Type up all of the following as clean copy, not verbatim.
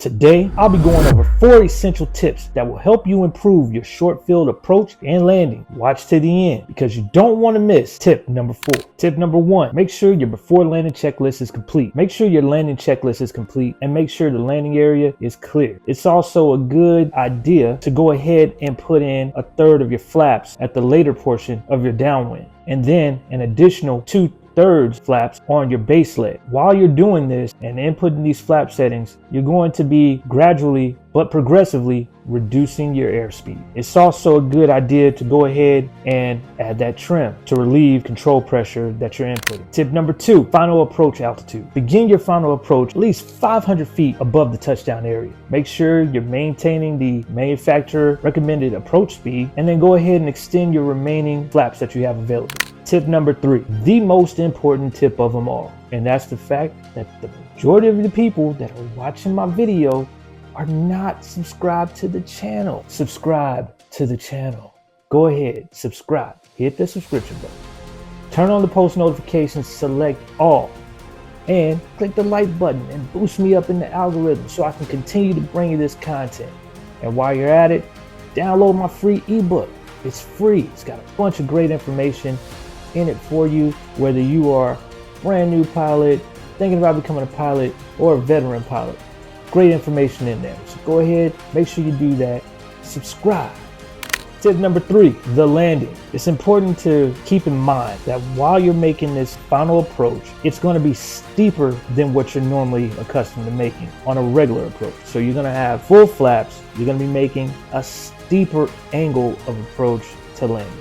Today, I'll be going over 4 essential tips that will help you improve your short field approach and landing. Watch to the end because you don't want to miss tip number 4. Tip number 1, make sure your before landing checklist is complete. Make sure your landing checklist is complete and make sure the landing area is clear. It's also a good idea to go ahead and put in a third of your flaps at the later portion of your downwind, and then an additional 2/3 flaps on your base leg. While you're doing this and inputting these flap settings, you're going to be gradually but progressively reducing your airspeed. It's also a good idea to go ahead and add that trim to relieve control pressure that you're inputting. Tip number 2, final approach altitude. Begin your final approach at least 500 feet above the touchdown area. Make sure you're maintaining the manufacturer recommended approach speed, and then go ahead and extend your remaining flaps that you have available. Tip number 3, the most important tip of them all, and that's the fact that the majority of the people that are watching my video are not subscribed to the channel. Subscribe to the channel. Go ahead, subscribe. Hit the subscription button. Turn on the post notifications, select all, and click the like button and boost me up in the algorithm so I can continue to bring you this content. And while you're at it, download my free ebook. It's free. It's got a bunch of great information in it for you, whether you are a brand new pilot, thinking about becoming a pilot, or a veteran pilot. Great information in there. So go ahead, make sure you do that. Subscribe. Tip number 3, the landing. It's important to keep in mind that while you're making this final approach, it's going to be steeper than what you're normally accustomed to making on a regular approach. So you're going to have full flaps. You're going to be making a steeper angle of approach to landing.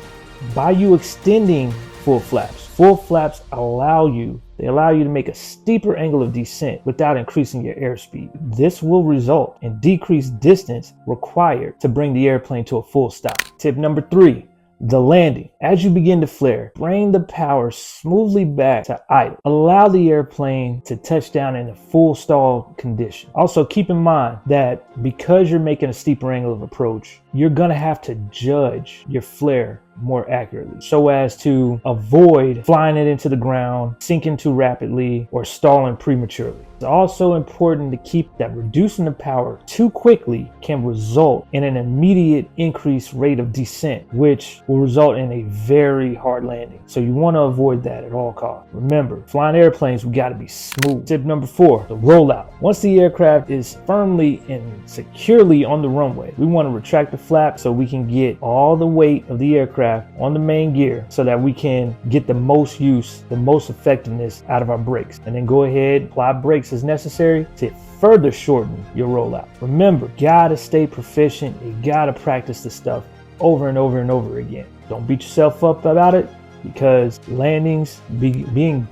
By you extending full flaps allow you to make a steeper angle of descent without increasing your airspeed. This will result in decreased distance required to bring the airplane to a full stop. Tip number 3, the landing. As you begin to flare, bring the power smoothly back to idle. Allow the airplane to touch down in a full stall condition. Also, keep in mind that because you're making a steeper angle of approach, you're gonna have to judge your flare more accurately so as to avoid flying it into the ground, sinking too rapidly, or stalling prematurely. It's also important to keep that reducing the power too quickly can result in an immediate increased rate of descent, which will result in a very hard landing. So you want to avoid that at all costs. Remember, flying airplanes, we got to be smooth. Tip number 4, the rollout. Once the aircraft is firmly and securely on the runway, we want to retract the flap so we can get all the weight of the aircraft on the main gear so that we can get the most use, the most effectiveness out of our brakes. And then go ahead, apply brakes as necessary to further shorten your rollout. Remember, gotta stay proficient. You gotta practice this stuff over and over and over again. Don't beat yourself up about it, because landings, being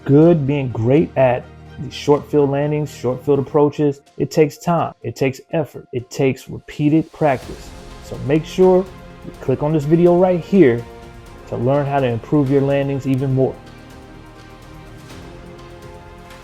great at these short field landings, short field approaches, it takes time, it takes effort, it takes repeated practice. So make sure you click on this video right here to learn how to improve your landings even more.